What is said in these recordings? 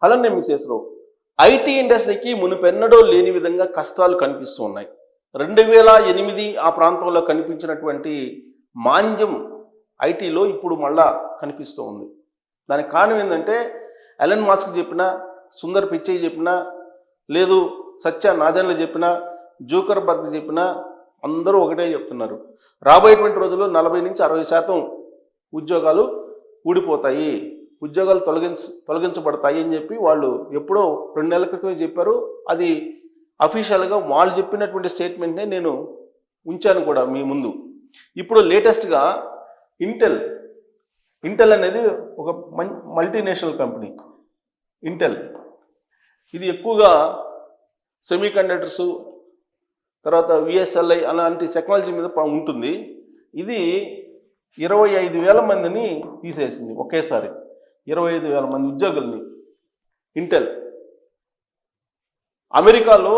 అలానే మిసేసరావు ఐటీ ఇండస్ట్రీకి మునుపెన్నడూ లేని విధంగా కష్టాలు కనిపిస్తూ ఉన్నాయి. 2008 ఆ ప్రాంతంలో కనిపించినటువంటి మాంద్యం ఐటీలో ఇప్పుడు మళ్ళా కనిపిస్తూ ఉంది. దానికి కారణం ఏంటంటే ఎలన్ మాస్క్ చెప్పినా, సుందర్ పిచ్చై చెప్పినా, లేదు సత్య నాదెండ్ల చెప్పినా, జూకర్బర్గ్ చెప్పినా అందరూ ఒకటే చెప్తున్నారు. రాబోయేటువంటి రోజుల్లో 40 నుంచి 60% ఉద్యోగాలు ఊడిపోతాయి, ఉద్యోగాలు తొలగించబడతాయి అని చెప్పి వాళ్ళు ఎప్పుడో 2 నెలల క్రితమే చెప్పారు. అది అఫీషియల్గా వాళ్ళు చెప్పినటువంటి స్టేట్మెంట్నే నేను ఉంచాను కూడా మీ ముందు. ఇప్పుడు లేటెస్ట్గా ఇంటెల్ అనేది ఒక మల్టీనేషనల్ కంపెనీ. ఇంటెల్ ఇది ఎక్కువగా సెమీ కండక్టర్స్, తర్వాత విఎస్ఎల్ఐ అలాంటి టెక్నాలజీ మీద ఉంటుంది. ఇది 25,000 మందిని తీసేసింది ఒకేసారి, 25,000 మంది ఉద్యోగుల్ని. ఇంటెల్ అమెరికాలో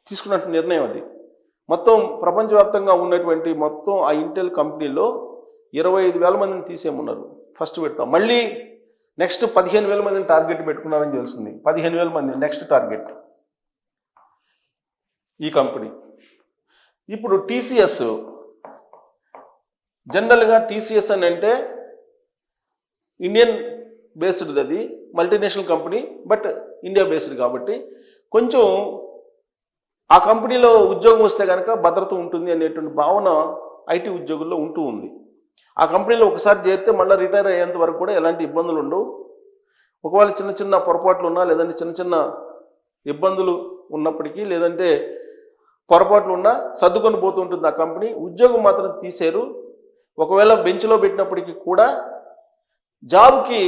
తీసుకున్నట్టు నిర్ణయం అది. మొత్తం ప్రపంచవ్యాప్తంగా ఉన్నటువంటి మొత్తం ఆ ఇంటెల్ కంపెనీలో 25,000 మందిని తీసేయమన్నారు ఫస్ట్ పెడతాం. మళ్ళీ నెక్స్ట్ 15,000 మందిని టార్గెట్ పెట్టుకున్నారని తెలిసింది. 15,000 మంది నెక్స్ట్ టార్గెట్ ఈ కంపెనీ. ఇప్పుడు టీసీఎస్, జనరల్గా టీసీఎస్ అని అంటే ఇండియన్ బేస్డ్, అది multinational company but India based కాబట్టి కొంచెం ఆ కంపెనీలో ఉద్యోగం వస్తే కనుక భద్రత ఉంటుంది అనేటువంటి భావన ఐటీ ఉద్యోగుల్లో ఉంటూ ఉంది. ఆ కంపెనీలో ఒకసారి చేరితే మళ్ళీ రిటైర్ అయ్యేంత వరకు కూడా ఎలాంటి ఇబ్బందులు ఉండవు. ఒకవేళ చిన్న చిన్న పొరపాట్లు ఉన్నా, లేదంటే చిన్న చిన్న ఇబ్బందులు ఉన్నప్పటికీ, లేదంటే పొరపాట్లు ఉన్నా సర్దుకొని పోతుంటుంది ఆ కంపెనీ. ఉద్యోగం మాత్రం తీసేరు. ఒకవేళ బెంచ్లో పెట్టినప్పటికీ కూడా జాబ్కి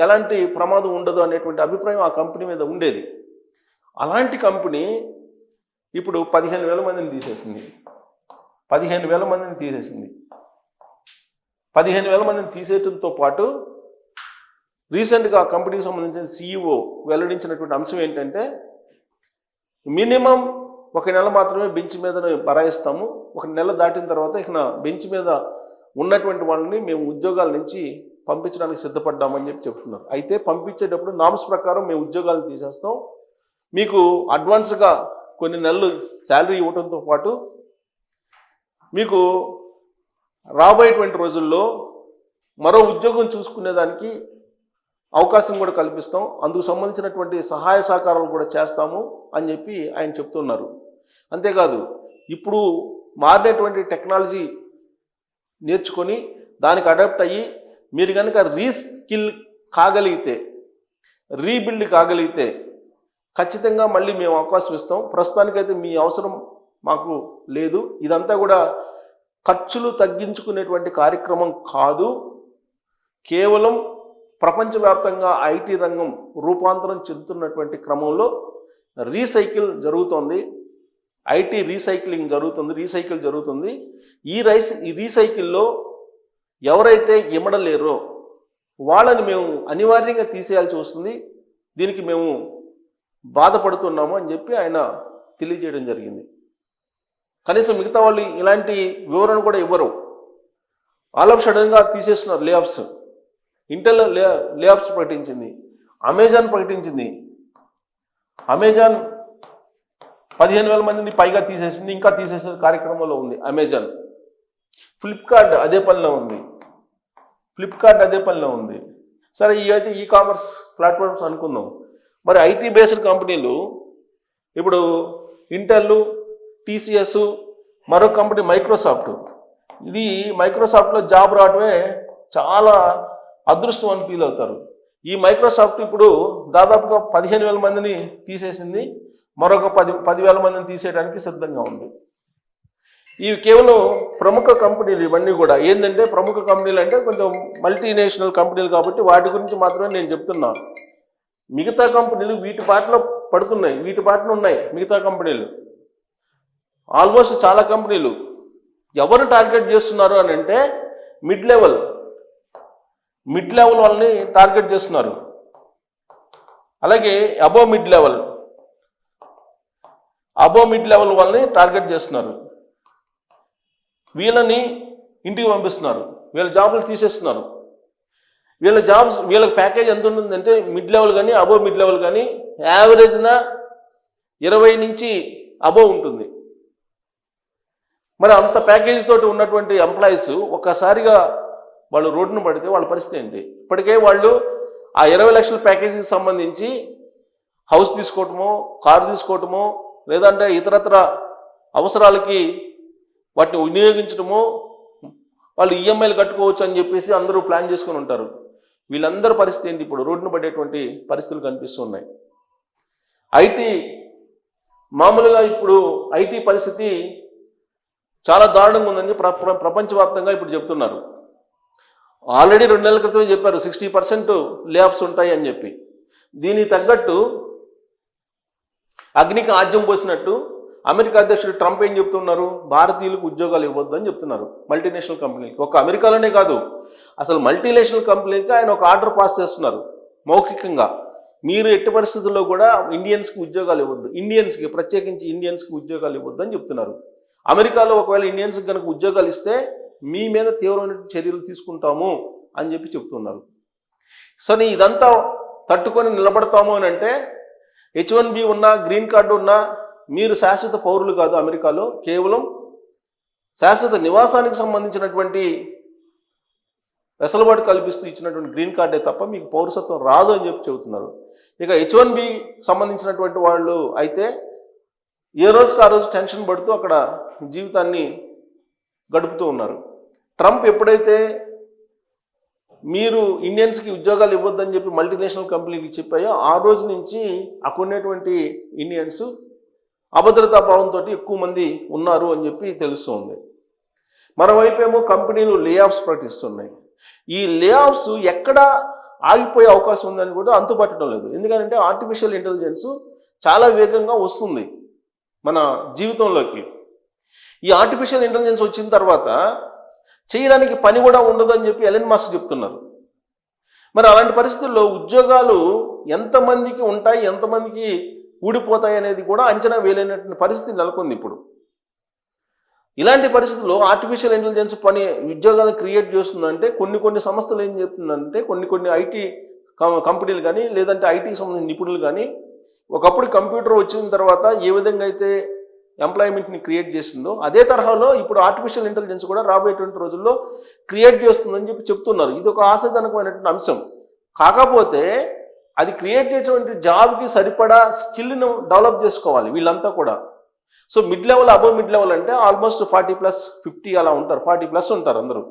ఎలాంటి ప్రమాదం ఉండదు అనేటువంటి అభిప్రాయం ఆ కంపెనీ మీద ఉండేది. అలాంటి కంపెనీ ఇప్పుడు 15,000 మందిని తీసేసింది. 15,000 మందిని తీసేసింది. 15,000 మందిని తీసేయడంతో పాటు రీసెంట్గా ఆ కంపెనీకి సంబంధించిన CEO వెల్లడించినటువంటి అంశం ఏంటంటే, మినిమం 1 నెల మాత్రమే బెంచ్ మీద బరాయిస్తాము, 1 నెల దాటిన తర్వాత ఇక బెంచ్ మీద ఉన్నటువంటి వాళ్ళని మేము ఉద్యోగాల నుంచి పంపించడానికి సిద్ధపడ్డామని చెప్తున్నారు. అయితే పంపించేటప్పుడు నామ్స్ ప్రకారం మేము ఉద్యోగాలను తీసేస్తాం, మీకు అడ్వాన్స్గా కొన్ని నెలలు శాలరీ ఇవ్వడంతో పాటు మీకు రాబోయేటువంటి రోజుల్లో మరో ఉద్యోగం చూసుకునేదానికి అవకాశం కూడా కల్పిస్తాం, అందుకు సంబంధించినటువంటి సహాయ సహకారాలు కూడా చేస్తాము అని చెప్పి ఆయన చెప్తున్నారు. అంతేకాదు, ఇప్పుడు మారినటువంటి టెక్నాలజీ నేర్చుకొని దానికి అడాప్ట్ అయ్యి మీరు కనుక రీస్కిల్ కాగలిగితే, రీబిల్డ్ కాగలిగితే ఖచ్చితంగా మళ్ళీ మేము అవకాశం ఇస్తాం. ప్రస్తుతానికైతే మీ అవసరం మాకు లేదు. ఇదంతా కూడా ఖర్చులు తగ్గించుకునేటువంటి కార్యక్రమం కాదు, కేవలం ప్రపంచవ్యాప్తంగా ఐటీ రంగం రూపాంతరం చెందుతున్నటువంటి క్రమంలో రీసైకిల్ జరుగుతోంది, ఐటీ రీసైకిల్ జరుగుతుంది. ఈ రీసైకిల్లో ఎవరైతే ఇమడలేరో వాళ్ళని మేము అనివార్యంగా తీసేయాల్సి వస్తుంది, దీనికి మేము బాధపడుతున్నాము అని చెప్పి ఆయన తెలియజేయడం జరిగింది. కనీసం మిగతా వాళ్ళు ఇలాంటి వివరణ కూడా ఇవ్వరు. ఆల్ ఆఫ్ సడన్గా తీసేస్తున్నారు లేఆఫ్స్. ఇంటెల్ లేఆఫ్స్ ప్రకటించింది, అమెజాన్ ప్రకటించింది. అమెజాన్ 15,000 మందిని పైగా తీసేసింది, ఇంకా తీసేసే కార్యక్రమంలో ఉంది అమెజాన్. ఫ్లిప్కార్ట్ అదే పనిలో ఉంది. సరే, ఇవైతే ఈ కామర్స్ ప్లాట్ఫామ్స్ అనుకుందాం. మరి ఐటీ బేస్డ్ కంపెనీలు ఇప్పుడు ఇంటెల్, టీసీఎస్, మరో కంపెనీ మైక్రోసాఫ్ట్. ఇది మైక్రోసాఫ్ట్లో జాబ్ రావడమే చాలా అదృష్టం అని ఫీల్ అవుతారు. ఈ మైక్రోసాఫ్ట్ ఇప్పుడు దాదాపుగా 15,000 మందిని తీసేసింది, మరొక 10,000 మందిని తీసేయడానికి సిద్ధంగా ఉంది. ఇవి కేవలం ప్రముఖ కంపెనీలు. ఇవన్నీ కూడా ఏంటంటే ప్రముఖ కంపెనీలు అంటే కొంచెం మల్టీనేషనల్ కంపెనీలు కాబట్టి వాటి గురించి మాత్రమే నేను చెప్తున్నా. మిగతా కంపెనీలు వీటి బాటలో పడుతున్నాయి, వీటి బాటలో ఉన్నాయి మిగతా కంపెనీలు. ఆల్మోస్ట్ చాలా కంపెనీలు ఎవరు టార్గెట్ చేస్తున్నారు అని అంటే మిడ్ లెవెల్ వాళ్ళని టార్గెట్ చేస్తున్నారు. అలాగే అబో మిడ్ లెవెల్ వాళ్ళని టార్గెట్ చేస్తున్నారు. వీళ్ళని ఇంటికి పంపిస్తున్నారు, వీళ్ళ జాబులు తీసేస్తున్నారు. వీళ్ళ జాబ్స్ వీళ్ళకి ప్యాకేజ్ ఎంత ఉంటుందంటే మిడ్ లెవెల్ కానీ అబోవ్ మిడ్ లెవెల్ కానీ యావరేజ్న 20 నుంచి అబోవ్ ఉంటుంది. మరి అంత ప్యాకేజ్ తోటి ఉన్నటువంటి ఎంప్లాయీస్ ఒక్కసారిగా వాళ్ళు రోడ్డును పడితే వాళ్ళ పరిస్థితి ఏంటి? ఇప్పటికే వాళ్ళు ఆ 20 లక్షల ప్యాకేజీకి సంబంధించి హౌస్ తీసుకోవటమో, కారు తీసుకోవటమో, లేదంటే ఇతరత్ర అవసరాలకి వాటిని వినియోగించడమో, వాళ్ళు ఈఎంఐలు కట్టుకోవచ్చు అని చెప్పేసి అందరూ ప్లాన్ చేసుకొని ఉంటారు. వీళ్ళందరి పరిస్థితి ఏంటి? ఇప్పుడు రోడ్డును పడేటువంటి పరిస్థితులు కనిపిస్తున్నాయి. ఐటీ మామూలుగా ఇప్పుడు ఐటీ పరిస్థితి చాలా దారుణంగా ఉందని ప్రపంచవ్యాప్తంగా ఇప్పుడు చెప్తున్నారు. ఆల్రెడీ 2 నెలల క్రితమే చెప్పారు 60% లే ఆఫ్స్ ఉంటాయి అని చెప్పి. దీనికి తగ్గట్టు అగ్నికి ఆజ్యం పోసినట్టు అమెరికా అధ్యక్షుడు ట్రంప్ ఏం చెప్తున్నారు? భారతీయులకు ఉద్యోగాలు ఇవ్వద్దు అని చెప్తున్నారు మల్టీనేషనల్ కంపెనీలకి. ఒక అమెరికాలోనే కాదు, అసలు మల్టీనేషనల్ కంపెనీలకి ఆయన ఒక ఆర్డర్ పాస్ చేస్తున్నారు మౌఖికంగా. మీరు ఎట్టి పరిస్థితుల్లో కూడా ఇండియన్స్కి ఉద్యోగాలు ఇవ్వద్దు, ఇండియన్స్కి ప్రత్యేకించి ఇండియన్స్కి ఉద్యోగాలు ఇవ్వద్దు అని చెప్తున్నారు. అమెరికాలో ఒకవేళ ఇండియన్స్కి కనుక ఉద్యోగాలు ఇస్తే మీ మీద తీవ్రమైన చర్యలు తీసుకుంటాము అని చెప్పి చెప్తున్నారు. సరే, ఇదంతా తట్టుకొని నిలబడతాము అని అంటే H1B ఉన్నా, గ్రీన్ కార్డు ఉన్నా మీరు శాశ్వత పౌరులు కాదు. అమెరికాలో కేవలం శాశ్వత నివాసానికి సంబంధించినటువంటి వెసులుబాటు కల్పిస్తూ ఇచ్చినటువంటి గ్రీన్ కార్డే తప్ప మీకు పౌరసత్వం రాదు అని చెప్పి చెబుతున్నారు. ఇక H1B సంబంధించినటువంటి వాళ్ళు అయితే ఏ రోజుకి ఆ రోజు టెన్షన్ పడుతూ అక్కడ జీవితాన్ని గడుపుతూ ఉన్నారు. ట్రంప్ ఎప్పుడైతే మీరు ఇండియన్స్కి ఉద్యోగాలు ఇవ్వద్దని చెప్పి మల్టీనేషనల్ కంపెనీలకు చెప్పాయో ఆ రోజు నుంచి అక్కడ ఉన్నటువంటి ఇండియన్స్ అభద్రతా భావంతో ఎక్కువ మంది ఉన్నారు అని చెప్పి తెలుస్తుంది. మరోవైపు ఏమో కంపెనీలు లే ఆఫ్స్ ప్రకటిస్తున్నాయి. ఈ లే ఆఫ్స్ ఎక్కడ ఆగిపోయే అవకాశం ఉందని కూడా అంతుపట్టడం లేదు. ఎందుకంటే ఆర్టిఫిషియల్ ఇంటెలిజెన్స్ చాలా వేగంగా వస్తుంది మన జీవితంలోకి. ఈ ఆర్టిఫిషియల్ ఇంటెలిజెన్స్ వచ్చిన తర్వాత చేయడానికి పని కూడా ఉండదని చెప్పి ఎలన్ మస్క్ చెప్తున్నారు. మరి అలాంటి పరిస్థితుల్లో ఉద్యోగాలు ఎంతమందికి ఉంటాయి, ఎంతమందికి ఊడిపోతాయి అనేది కూడా అంచనా వేయలేనటువంటి పరిస్థితి నెలకొంది ఇప్పుడు. ఇలాంటి పరిస్థితుల్లో ఆర్టిఫిషియల్ ఇంటెలిజెన్స్ పని ఉద్యోగాలను క్రియేట్ చేస్తుందంటే కొన్ని సంస్థలు ఏం చెప్తుందంటే కొన్ని ఐటీ కంపెనీలు కానీ లేదంటే ఐటీకి సంబంధించిన నిపుణులు కానీ ఒకప్పుడు కంప్యూటర్ వచ్చిన తర్వాత ఏ విధంగా అయితే ఎంప్లాయ్మెంట్ని క్రియేట్ చేసిందో అదే తరహాలో ఇప్పుడు ఆర్టిఫిషియల్ ఇంటెలిజెన్స్ కూడా రాబోయేటువంటి రోజుల్లో క్రియేట్ చేస్తుందని చెప్పి చెప్తున్నారు. ఇది ఒక ఆశాజనకమైనటువంటి అంశం. కాకపోతే అది క్రియేట్ చేసేటువంటి జాబ్కి సరిపడా స్కిల్ను డెవలప్ చేసుకోవాలి వీళ్ళంతా కూడా. So mid level, above mid level అంటే ఆల్మోస్ట్ 40+ 50 అలా ఉంటారు, 40+ ఉంటారు అందరూ.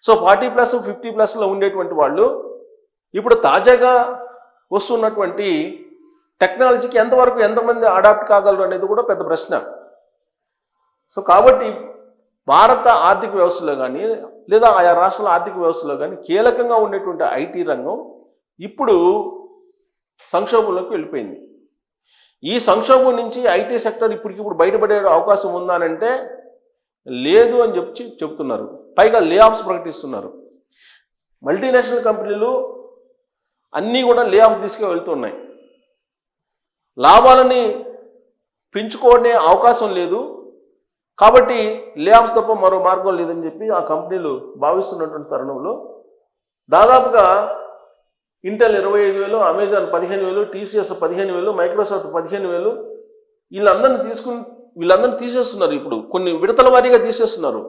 సో 40+ 50+లో ఉండేటువంటి వాళ్ళు ఇప్పుడు తాజాగా వస్తున్నటువంటి టెక్నాలజీకి ఎంతమంది అడాప్ట్ కాగలరు అనేది కూడా పెద్ద ప్రశ్న. సో కాబట్టి భారత ఆర్థిక వ్యవస్థలో కానీ లేదా ఆయా రాష్ట్రాల ఆర్థిక వ్యవస్థలో కానీ కీలకంగా ఉండేటువంటి ఐటీ రంగం ఇప్పుడు సంక్షోభంలోకి వెళ్ళిపోయింది. ఈ సంక్షోభం నుంచి ఐటీ సెక్టర్ ఇప్పటికిప్పుడు బయటపడే అవకాశం ఉందా అంటే లేదు అని చెప్తున్నారు. పైగా లే ఆఫ్స్ ప్రకటిస్తున్నారు. మల్టీనేషనల్ కంపెనీలు అన్నీ కూడా లే ఆఫ్ తీసుకు వెళ్తున్నాయి. లాభాలని పెంచుకోనే అవకాశం లేదు కాబట్టి లే ఆఫ్స్ తప్ప మరో మార్గం లేదని చెప్పి ఆ కంపెనీలు భావిస్తున్నటువంటి తరుణంలో దాదాపుగా ఇంటెల్ 25,000, అమెజాన్ 15,000, టీసీఎస్ 15,000, మైక్రోసాఫ్ట్ 15,000 వీళ్ళందరినీ తీసేస్తున్నారు. ఇప్పుడు కొన్ని విడతల వారీగా తీసేస్తున్నారు.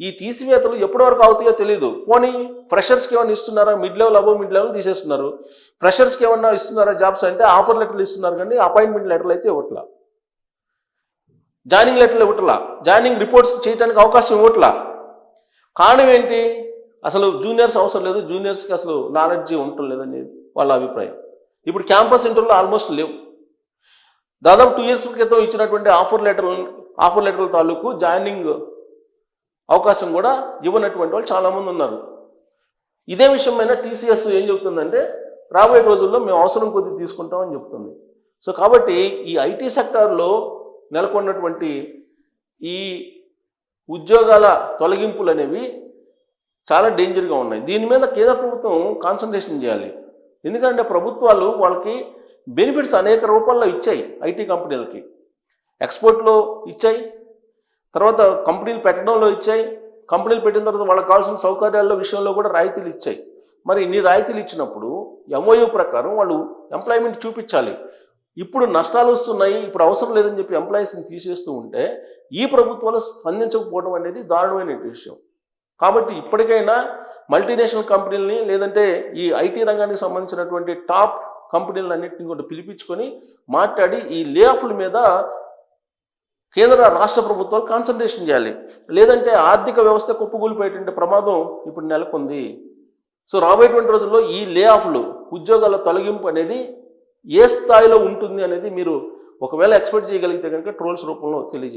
ఈ తీసివేతలు ఎప్పటి వరకు అవుతాయో తెలియదు. పోనీ ఫ్రెషర్స్కి ఏమైనా ఇస్తున్నారా? Mid level, above mid level తీసేస్తున్నారు. ఫ్రెషర్స్కి ఏమన్నా ఇస్తున్నారా జాబ్స్ అంటే ఆఫర్ లెటర్లు ఇస్తున్నారు కానీ అపాయింట్మెంట్ లెటర్లు అయితే ఇవ్వట్లా, జాయినింగ్ లెటర్లు ఇవ్వట్లా, జాయినింగ్ రిపోర్ట్స్ చేయడానికి అవకాశం ఇవ్వట్లా. కారణం ఏంటి? అసలు జూనియర్స్ అవసరం లేదు, జూనియర్స్కి అసలు నాలెడ్జీ ఉండటం లేదనేది వాళ్ళ అభిప్రాయం. ఇప్పుడు క్యాంపస్ ఇంటర్వ్యూలు ఆల్మోస్ట్ లేవు. దాదాపు 2 years క్రితం ఇచ్చినటువంటి ఆఫర్ లెటర్ల తాలూకు జాయినింగ్ అవకాశం కూడా ఇవ్వనటువంటి వాళ్ళు చాలామంది ఉన్నారు. ఇదే విషయమైనా టీసీఎస్ ఏం చెబుతుందంటే రాబోయే రోజుల్లో మేము అవసరం కొద్దీ తీసుకుంటామని చెప్తుంది. సో కాబట్టి ఈ ఐటీ సెక్టార్లో నెలకొన్నటువంటి ఈ ఉద్యోగాల తొలగింపులు అనేవి చాలా డేంజర్గా ఉన్నాయి. దీని మీద కేంద్ర ప్రభుత్వం కాన్సన్ట్రేషన్ చేయాలి. ఎందుకంటే ప్రభుత్వాలు వాళ్ళకి బెనిఫిట్స్ అనేక రూపాల్లో ఇచ్చాయి. ఐటీ కంపెనీలకి ఎక్స్పోర్ట్లో ఇచ్చాయి, తర్వాత కంపెనీలు పెట్టడంలో ఇచ్చాయి, కంపెనీలు పెట్టిన తర్వాత వాళ్ళకి కావాల్సిన సౌకర్యాల విషయంలో కూడా రాయితీలు ఇచ్చాయి. మరి ఇన్ని రాయితీలు ఇచ్చినప్పుడు ఎంఓయూ ప్రకారం వాళ్ళు ఎంప్లాయ్మెంట్ చూపించాలి. ఇప్పుడు నష్టాలు వస్తున్నాయి, ఇప్పుడు అవసరం లేదని చెప్పి ఎంప్లాయీస్ని తీసేస్తూ ఉంటే ఈ ప్రభుత్వాలు స్పందించకపోవడం అనేది దారుణమైన విషయం. కాబట్టి ఇప్పటికైనా మల్టీనేషనల్ కంపెనీలని లేదంటే ఈ ఐటీ రంగానికి సంబంధించినటువంటి టాప్ కంపెనీలన్నింటినీ కూడా పిలిపించుకొని మాట్లాడి ఈ లే ఆఫ్ల మీద కేంద్ర రాష్ట్ర ప్రభుత్వాలు కాన్సన్ట్రేషన్ చేయాలి. లేదంటే ఆర్థిక వ్యవస్థ కుప్పకూలిపోయేటువంటి ప్రమాదం ఇప్పుడు నెలకొంది. సో రాబోయేటువంటి రోజుల్లో ఈ లే ఆఫ్లు, ఉద్యోగాల తొలగింపు అనేది ఏ స్థాయిలో ఉంటుంది అనేది మీరు ఒకవేళ ఎక్స్పెక్ట్ చేయగలిగితే కనుక ట్రోల్స్ రూపంలో తెలియజేయండి.